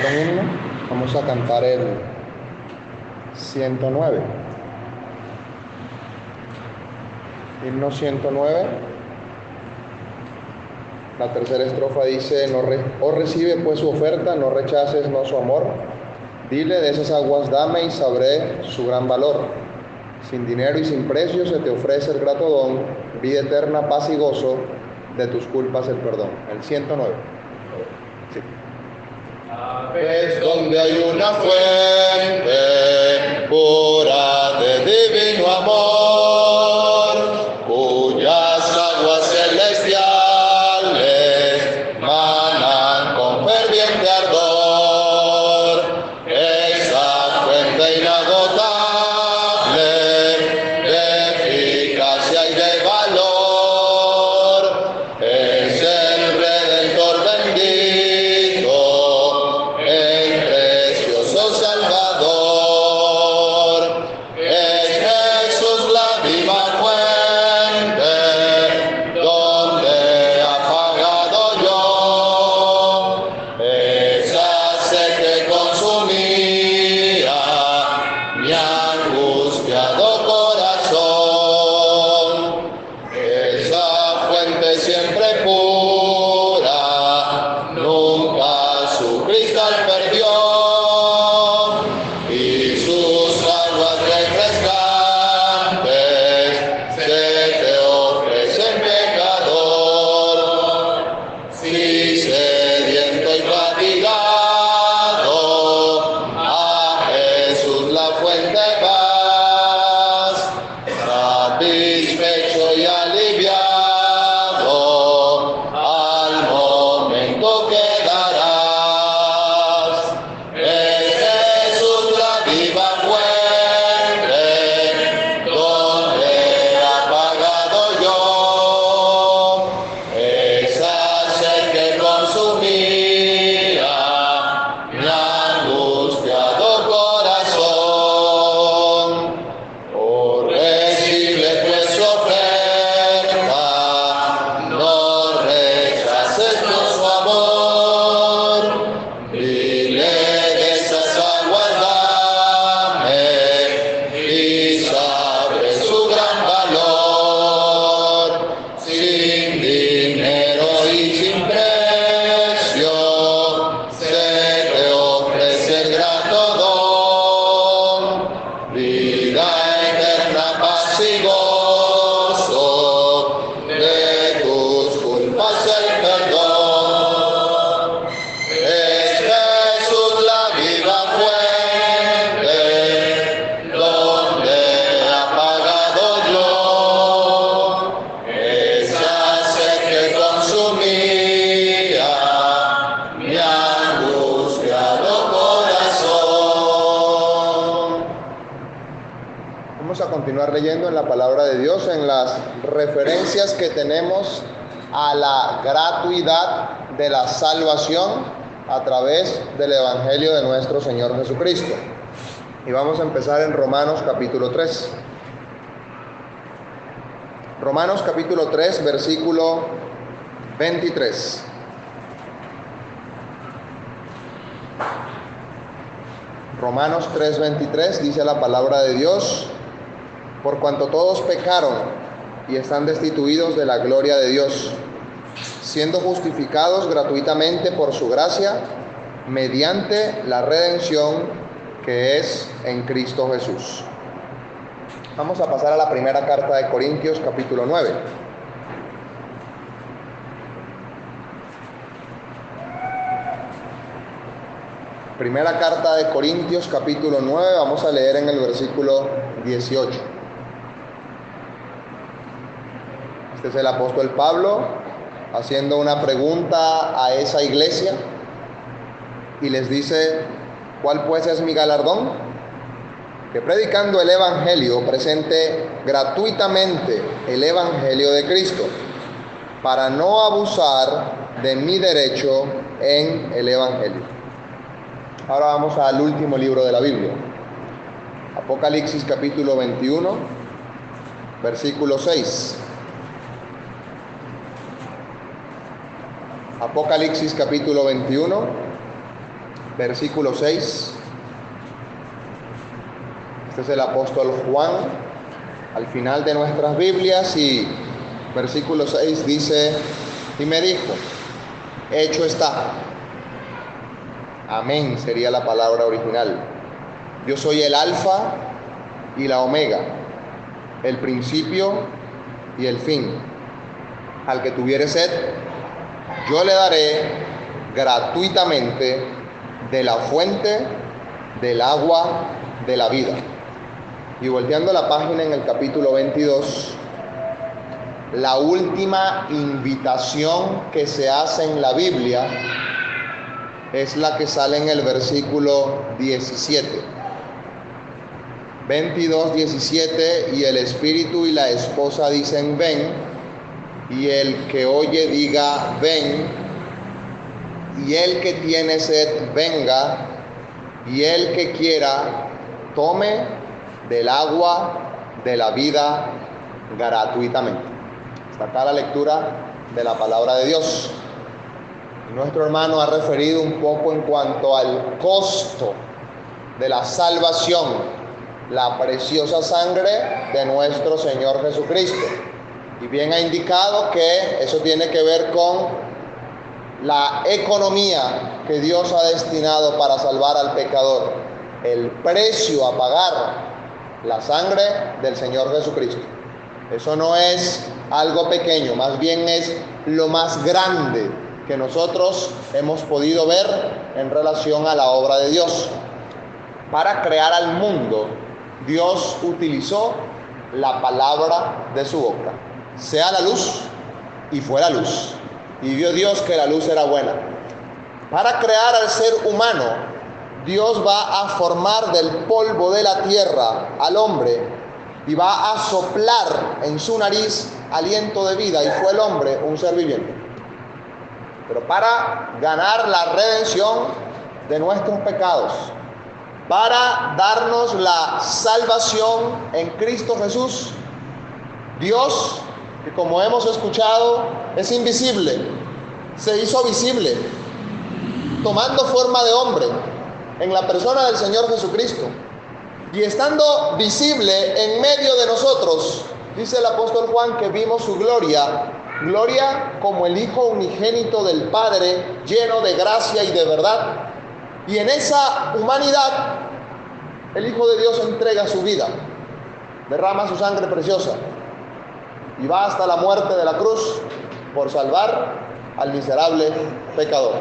Un himno, vamos a cantar el 109. Himno 109. La tercera estrofa dice: recibe pues su oferta, no rechaces no su amor. Dile, de esas aguas dame y sabré su gran valor. Sin dinero y sin precio se te ofrece el grato don, vida eterna, paz y gozo, de tus culpas el perdón. El 109. Sí. Es donde hay una fuente pura de divino amor, cuyas aguas celestiales manan con ferviente ardor. Esa fuente inagotable de eficacia y de valor es el Redentor bendito, el precioso Salvador. Es Jesús la viva fuente, donde apagado yo esa sed que consumía mi angustiado corazón. Esa fuente siempre pura, nunca su cristal perdió, y sus aguas refrescantes se te ofrecen, pecador. Si sediento y fatigado a Jesús la fuente vas, satisfecho y aliviado al momento quedarás. Es Jesús la viva fuente, donde apagado yo esa sed que consumía mi angustiado corazón. Oh, recibe pues su oferta, no rechaces no su amor. Dile, de esas aguas dame y sabré su gran valor. Sin dinero y sin precio se te ofrece el grato don, vida eterna, paz y gozo, de tus culpas el perdón. Es Jesús la viva fuente, donde apagado yo esa sed que consumía mi angustiado corazón. Vamos a continuar leyendo en la palabra de Dios, en las referencias que tenemos a la gratuidad de la salvación a través del Evangelio de nuestro Señor Jesucristo. Y vamos a empezar en Romanos capítulo 3. Romanos capítulo 3, versículo 23. Romanos 3:23 dice la palabra de Dios: por cuanto todos pecaron y están destituidos de la gloria de Dios, siendo justificados gratuitamente por su gracia, mediante la redención que es en Cristo Jesús. Vamos a pasar a la primera carta de Corintios, capítulo 9. Primera carta de Corintios, capítulo 9, vamos a leer en el versículo 18. Este es el apóstol Pablo haciendo una pregunta a esa iglesia y les dice: ¿cuál pues es mi galardón? Que predicando el evangelio presente gratuitamente el evangelio de Cristo, para no abusar de mi derecho en el evangelio. Ahora vamos al último libro de la Biblia, Apocalipsis capítulo 21, versículo 6. Apocalipsis capítulo 21, versículo 6. Este es el apóstol Juan, al final de nuestras Biblias, y versículo 6 dice: y me dijo, hecho está. Amén sería la palabra original. Yo soy el alfa y la omega, el principio y el fin. Al que tuviere sed, yo le daré gratuitamente de la fuente del agua de la vida. Y volteando la página, en el capítulo 22, la última invitación que se hace en la Biblia es la que sale en el versículo 17. 22, 17, y el espíritu y la esposa dicen: ven, y el que oye diga: ven, y el que tiene sed venga, y el que quiera tome del agua de la vida gratuitamente. Hasta acá la lectura de la palabra de Dios. Nuestro hermano ha referido un poco en cuanto al costo de la salvación, la preciosa sangre de nuestro Señor Jesucristo. Y bien ha indicado que eso tiene que ver con la economía que Dios ha destinado para salvar al pecador, el precio a pagar, la sangre del Señor Jesucristo. Eso no es algo pequeño, más bien es lo más grande que nosotros hemos podido ver en relación a la obra de Dios. Para crear al mundo, Dios utilizó la palabra de su boca. Sea la luz, y fue la luz. Y vio Dios que la luz era buena. Para crear al ser humano, Dios va a formar del polvo de la tierra al hombre y va a soplar en su nariz aliento de vida, y fue el hombre un ser viviente. Pero para ganar la redención de nuestros pecados, para darnos la salvación en Cristo Jesús, Dios, que como hemos escuchado es invisible, se hizo visible, tomando forma de hombre en la persona del Señor Jesucristo. Y estando visible en medio de nosotros, dice el apóstol Juan que vimos su gloria, gloria como el Hijo unigénito del Padre, lleno de gracia y de verdad. Y en esa humanidad, el Hijo de Dios entrega su vida, derrama su sangre preciosa y va hasta la muerte de la cruz por salvar al miserable pecador.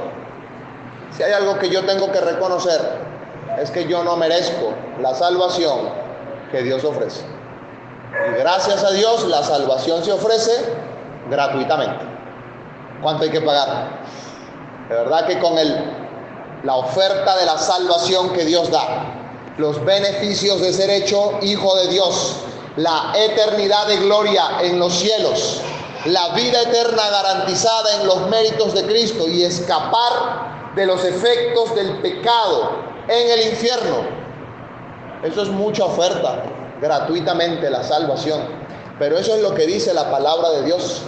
Si hay algo que yo tengo que reconocer, es que yo no merezco la salvación que Dios ofrece. Y gracias a Dios, la salvación se ofrece gratuitamente. ¿Cuánto hay que pagar? De verdad que con la oferta de la salvación que Dios da, los beneficios de ser hecho hijo de Dios, la eternidad de gloria en los cielos, la vida eterna garantizada en los méritos de Cristo y escapar de los efectos del pecado en el infierno. Eso es mucha oferta, gratuitamente la salvación. Pero eso es lo que dice la palabra de Dios.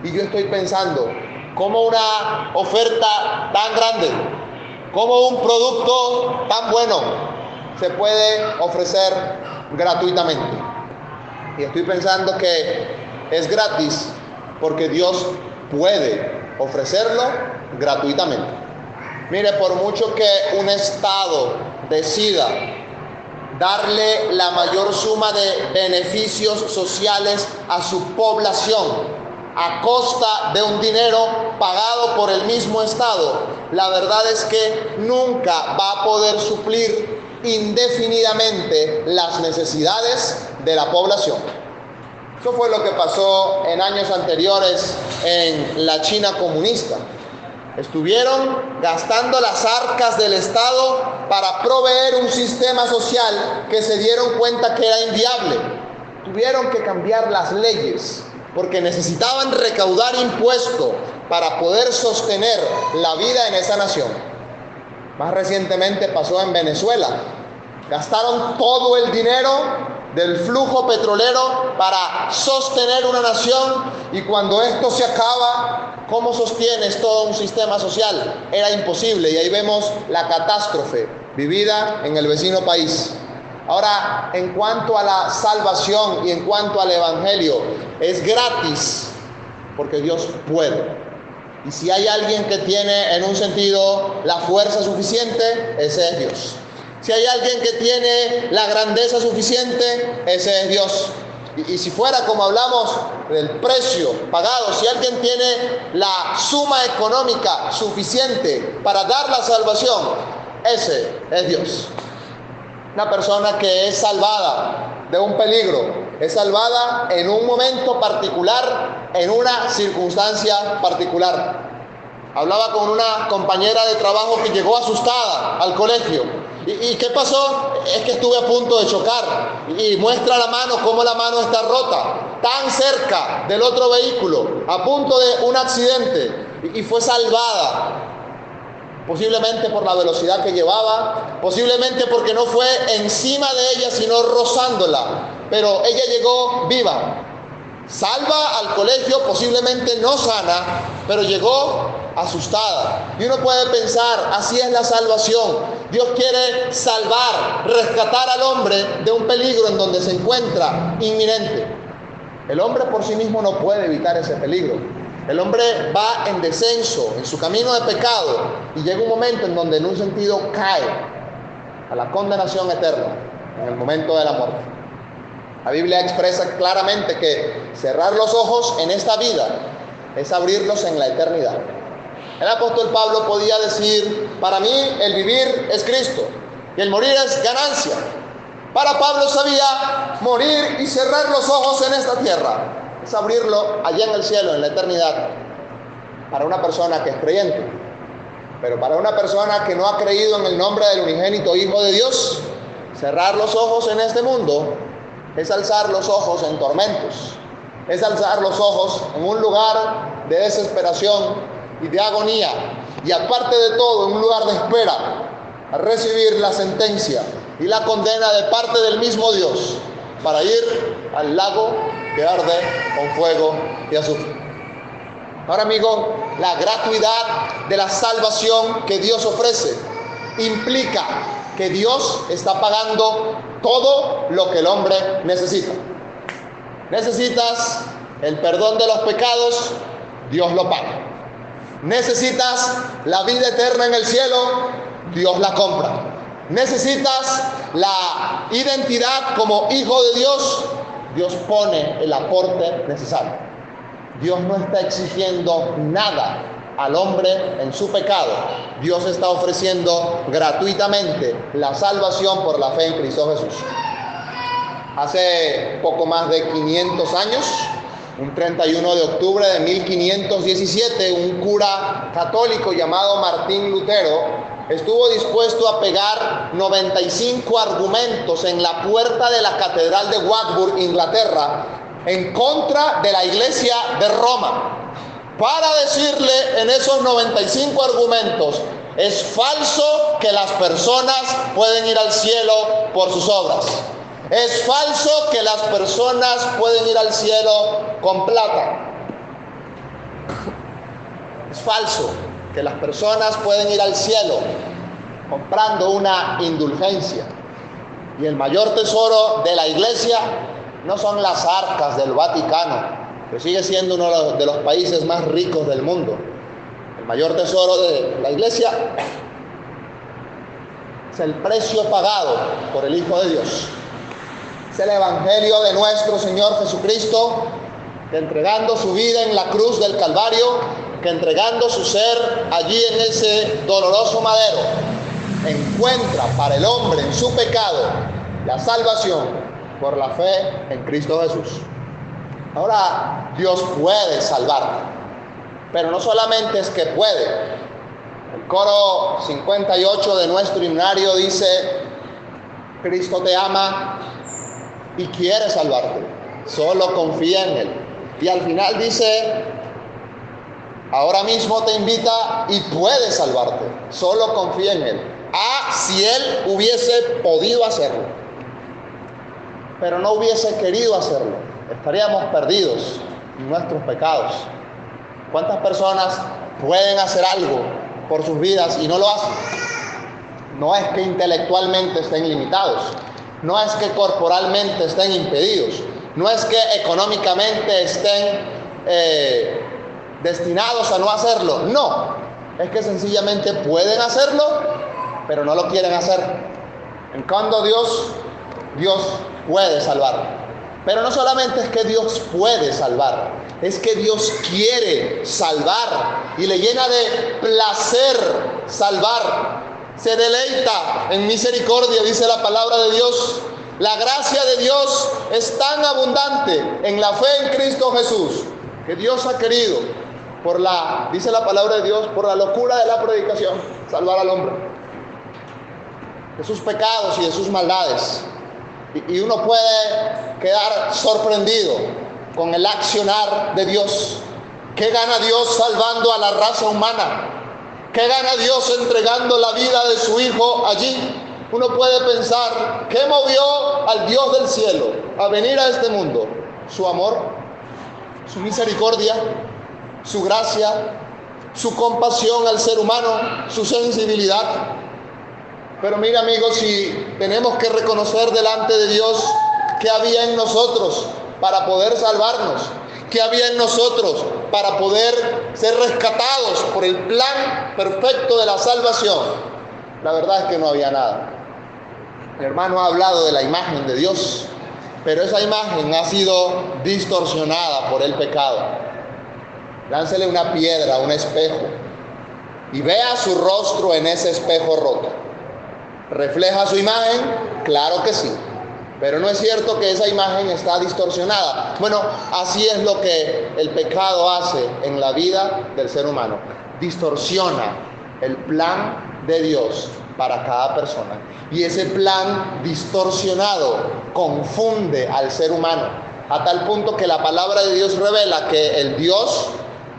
Y yo estoy pensando, ¿cómo una oferta tan grande, cómo un producto tan bueno se puede ofrecer gratuitamente? Y estoy pensando que es gratis porque Dios puede ofrecerlo gratuitamente. Mire, por mucho que un Estado decida darle la mayor suma de beneficios sociales a su población a costa de un dinero pagado por el mismo Estado, la verdad es que nunca va a poder suplir indefinidamente las necesidades de la población. Eso fue lo que pasó en años anteriores en la China comunista. Estuvieron gastando las arcas del Estado para proveer un sistema social que se dieron cuenta que era inviable. Tuvieron que cambiar las leyes porque necesitaban recaudar impuestos para poder sostener la vida en esa nación. Más recientemente pasó en Venezuela. Gastaron todo el dinero del flujo petrolero para sostener una nación, y cuando esto se acaba, ¿cómo sostienes todo un sistema social? Era imposible, y ahí vemos la catástrofe vivida en el vecino país. Ahora, en cuanto a la salvación y en cuanto al evangelio, es gratis porque Dios puede. Y si hay alguien que tiene en un sentido la fuerza suficiente, ese es Dios. Si hay alguien que tiene la grandeza suficiente, ese es Dios. Y si fuera como hablamos del precio pagado, si alguien tiene la suma económica suficiente para dar la salvación, ese es Dios. Una persona que es salvada de un peligro, es salvada en un momento particular, en una circunstancia particular. Hablaba con una compañera de trabajo que llegó asustada al colegio. ¿Y qué pasó? Es que estuve a punto de chocar. Y muestra la mano, cómo la mano está rota, tan cerca del otro vehículo, a punto de un accidente. Y fue salvada. Posiblemente por la velocidad que llevaba, posiblemente porque no fue encima de ella, sino rozándola. Pero ella llegó viva, salva al colegio, posiblemente no sana, pero llegó asustada. Y uno puede pensar, así es la salvación. Dios quiere salvar, rescatar al hombre de un peligro en donde se encuentra inminente. El hombre por sí mismo no puede evitar ese peligro. El hombre va en descenso, en su camino de pecado, y llega un momento en donde en un sentido cae a la condenación eterna, en el momento de la muerte. La Biblia expresa claramente que cerrar los ojos en esta vida es abrirlos en la eternidad. El apóstol Pablo podía decir, para mí el vivir es Cristo y el morir es ganancia. Para Pablo sabía morir y cerrar los ojos en esta tierra es abrirlo allá en el cielo, en la eternidad, para una persona que es creyente. Pero para una persona que no ha creído en el nombre del unigénito Hijo de Dios, cerrar los ojos en este mundo es alzar los ojos en tormentos, es alzar los ojos en un lugar de desesperación y de agonía, y aparte de todo, en un lugar de espera, a recibir la sentencia y la condena de parte del mismo Dios, para ir al lago que arde con fuego y azufre. Ahora, amigo, la gratuidad de la salvación que Dios ofrece implica que Dios está pagando todo lo que el hombre necesita. Necesitas el perdón de los pecados, Dios lo paga. Necesitas la vida eterna en el cielo, Dios la compra. Necesitas la identidad como hijo de Dios, Dios pone el aporte necesario. Dios no está exigiendo nada al hombre en su pecado. Dios está ofreciendo gratuitamente la salvación por la fe en Cristo Jesús. Hace poco más de 500 años, un 31 de octubre de 1517, un cura católico llamado Martín Lutero estuvo dispuesto a pegar 95 argumentos en la puerta de la Catedral de Wartburg, Inglaterra, en contra de la Iglesia de Roma, para decirle en esos 95 argumentos: es falso que las personas pueden ir al cielo por sus obras. Es falso que las personas pueden ir al cielo con plata. Es falso que las personas pueden ir al cielo comprando una indulgencia. Y el mayor tesoro de la Iglesia no son las arcas del Vaticano, que sigue siendo uno de los países más ricos del mundo. El mayor tesoro de la Iglesia es el precio pagado por el Hijo de Dios. Es el Evangelio de nuestro Señor Jesucristo, que entregando su vida en la cruz del Calvario, que entregando su ser allí en ese doloroso madero, encuentra para el hombre en su pecado la salvación por la fe en Cristo Jesús. Ahora, Dios puede salvarte, pero no solamente es que puede. El coro 58 de nuestro himnario dice: Cristo te ama y quiere salvarte, solo confía en Él. Y al final dice: ahora mismo te invita y puede salvarte, solo confía en Él. Si Él hubiese podido hacerlo. pero no hubiese querido hacerlo. Estaríamos perdidos en nuestros pecados. ¿Cuántas personas pueden hacer algo por sus vidas y no lo hacen? No es que intelectualmente estén limitados, no es que corporalmente estén impedidos, no es que económicamente estén destinados a no hacerlo. No, es que sencillamente pueden hacerlo, pero no lo quieren hacer. En cuanto a Dios puede salvar. Pero no solamente es que Dios puede salvar, es que Dios quiere salvar y le llena de placer salvar. Se deleita en misericordia, dice la palabra de Dios. La gracia de Dios es tan abundante en la fe en Cristo Jesús, que Dios ha querido, dice la palabra de Dios, por la locura de la predicación, salvar al hombre de sus pecados y de sus maldades. Y uno puede quedar sorprendido con el accionar de Dios. ¿Qué gana Dios salvando a la raza humana? ¿Qué gana Dios entregando la vida de su Hijo allí? Uno puede pensar, ¿qué movió al Dios del cielo a venir a este mundo? Su amor, su misericordia, su gracia, su compasión al ser humano, su sensibilidad. Pero mira, amigos, si tenemos que reconocer delante de Dios qué había en nosotros para poder salvarnos, qué había en nosotros para poder ser rescatados por el plan perfecto de la salvación, la verdad es que no había nada. El hermano ha hablado de la imagen de Dios, pero esa imagen ha sido distorsionada por el pecado. Láncele una piedra, un espejo, y vea su rostro en ese espejo roto. ¿Refleja su imagen? Claro que sí. Pero no es cierto que esa imagen está distorsionada. Bueno, así es lo que el pecado hace en la vida del ser humano. Distorsiona el plan de Dios para cada persona. Y ese plan distorsionado confunde al ser humano, a tal punto que la palabra de Dios revela que el Dios,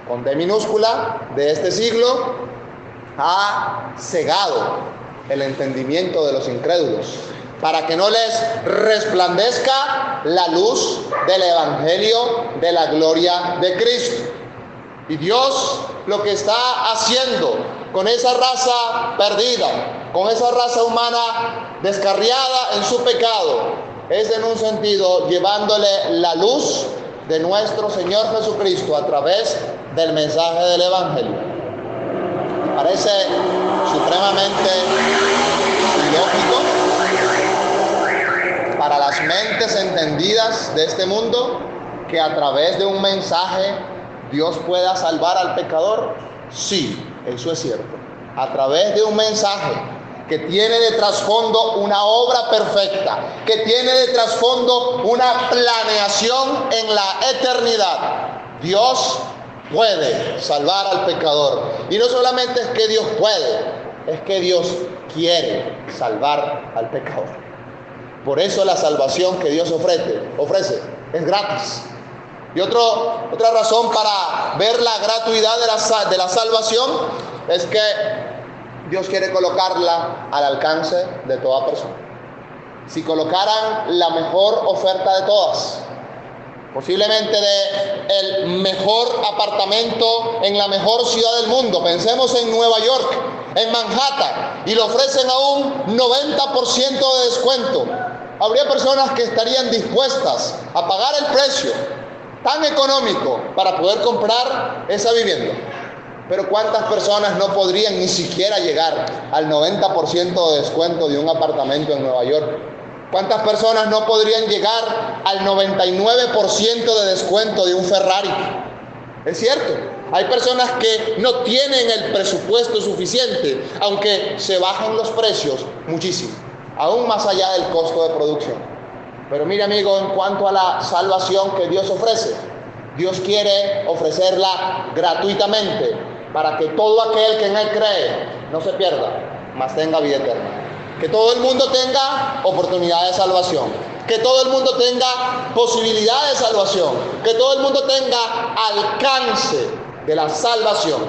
con D minúscula, de este siglo, ha cegado el entendimiento de los incrédulos, para que no les resplandezca la luz del evangelio de la gloria de Cristo. Y Dios lo que está haciendo con esa raza perdida, con esa raza humana descarriada en su pecado, es en un sentido llevándole la luz de nuestro Señor Jesucristo a través del mensaje del evangelio. Parece supremamente ilógico para las mentes entendidas de este mundo que a través de un mensaje Dios pueda salvar al pecador. Sí, eso es cierto. A través de un mensaje que tiene de trasfondo una obra perfecta, que tiene de trasfondo una planeación en la eternidad, Dios puede salvar al pecador. Y no solamente es que Dios puede, es que Dios quiere salvar al pecador. Por eso la salvación que Dios ofrece es gratis. Y otra razón para ver la gratuidad de la salvación es que Dios quiere colocarla al alcance de toda persona. Si colocaran la mejor oferta de todas, posiblemente el mejor apartamento en la mejor ciudad del mundo, pensemos en Nueva York, en Manhattan, y le ofrecen a un 90% de descuento, habría personas que estarían dispuestas a pagar el precio tan económico para poder comprar esa vivienda. Pero ¿cuántas personas no podrían ni siquiera llegar al 90% de descuento de un apartamento en Nueva York? ¿Cuántas personas no podrían llegar al 99% de descuento de un Ferrari? Es cierto, hay personas que no tienen el presupuesto suficiente, aunque se bajan los precios muchísimo, aún más allá del costo de producción. Pero mire, amigo, en cuanto a la salvación que Dios ofrece, Dios quiere ofrecerla gratuitamente para que todo aquel que en Él cree no se pierda, mas tenga vida eterna. Que todo el mundo tenga oportunidad de salvación, que todo el mundo tenga posibilidad de salvación, que todo el mundo tenga alcance de la salvación.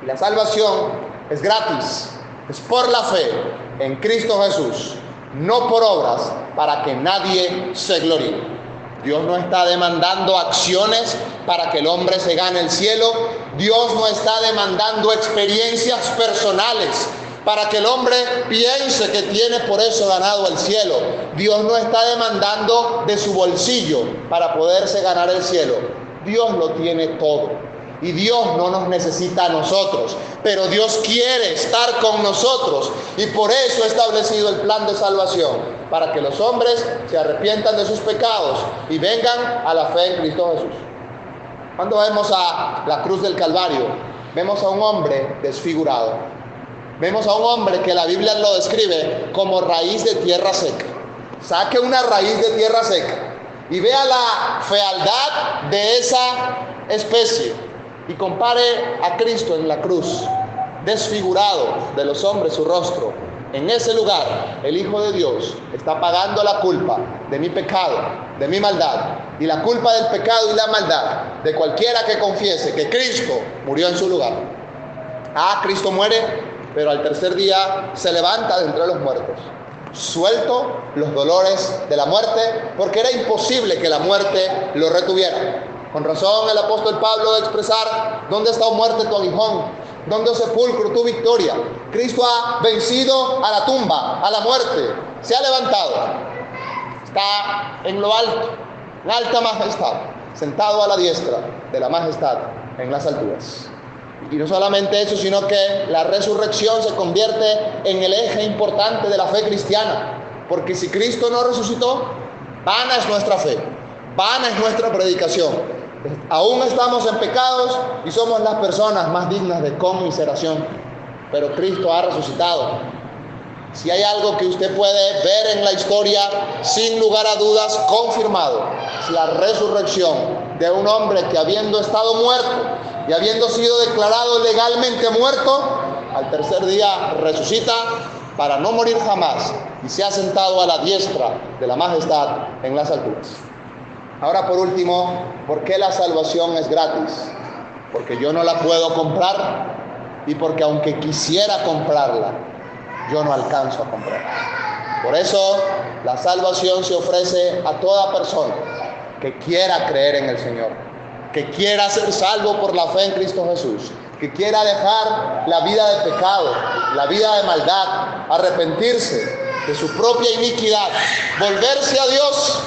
Y la salvación es gratis, es por la fe en Cristo Jesús. no por obras, para que nadie se gloríe. Dios no está demandando acciones para que el hombre se gane el cielo. Dios no está demandando experiencias personales para que el hombre piense que tiene por eso ganado el cielo. Dios no está demandando de su bolsillo para poderse ganar el cielo. Dios lo tiene todo. Y Dios no nos necesita a nosotros, pero Dios quiere estar con nosotros y por eso ha establecido el plan de salvación, para que los hombres se arrepientan de sus pecados y vengan a la fe en Cristo Jesús. Cuando vemos a la cruz del Calvario, vemos a un hombre desfigurado. Vemos a un hombre que la Biblia lo describe como raíz de tierra seca. Saque una raíz de tierra seca y vea la fealdad de esa especie y compare a Cristo en la cruz, desfigurado de los hombres su rostro. En ese lugar, el Hijo de Dios está pagando la culpa de mi pecado, de mi maldad, y la culpa del pecado y la maldad de cualquiera que confiese que Cristo murió en su lugar. Cristo muere, pero al tercer día se levanta de entre los muertos, suelto los dolores de la muerte, porque era imposible que la muerte lo retuviera. Con razón el apóstol Pablo de expresar: ¿dónde está, oh muerte, tu aguijón? ¿Dónde, oh sepulcro, tu victoria? Cristo ha vencido a la tumba, a la muerte, se ha levantado, está en lo alto, en alta majestad, sentado a la diestra de la majestad en las alturas. Y no solamente eso, sino que la resurrección se convierte en el eje importante de la fe cristiana, porque si Cristo no resucitó, vana es nuestra fe, vana es nuestra predicación. Aún estamos en pecados y somos las personas más dignas de conmiseración, pero Cristo ha resucitado. Si hay algo que usted puede ver en la historia, sin lugar a dudas, confirmado, es la resurrección de un hombre que, habiendo estado muerto y habiendo sido declarado legalmente muerto, al tercer día resucita para no morir jamás y se ha sentado a la diestra de la majestad en las alturas. Ahora, por último, ¿por qué la salvación es gratis? Porque yo no la puedo comprar y porque aunque quisiera comprarla, yo no alcanzo a comprarla. Por eso la salvación se ofrece a toda persona que quiera creer en el Señor, que quiera ser salvo por la fe en Cristo Jesús, que quiera dejar la vida de pecado, la vida de maldad, arrepentirse de su propia iniquidad, volverse a Dios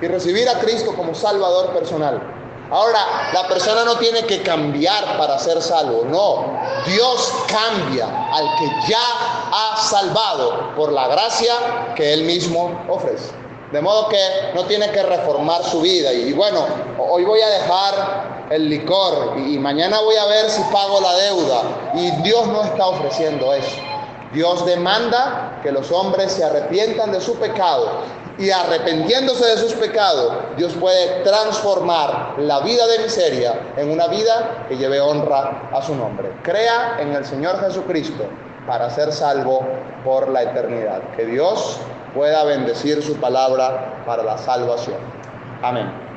y recibir a Cristo como Salvador personal. Ahora, la persona no tiene que cambiar para ser salvo, no. Dios cambia al que ya ha salvado por la gracia que Él mismo ofrece. De modo que no tiene que reformar su vida. Y bueno, hoy voy a dejar el licor y mañana voy a ver si pago la deuda. Y Dios no está ofreciendo eso. Dios demanda que los hombres se arrepientan de su pecado. Y arrepintiéndose de sus pecados, Dios puede transformar la vida de miseria en una vida que lleve honra a su nombre. Crea en el Señor Jesucristo para ser salvo por la eternidad. Que Dios pueda bendecir su palabra para la salvación. Amén.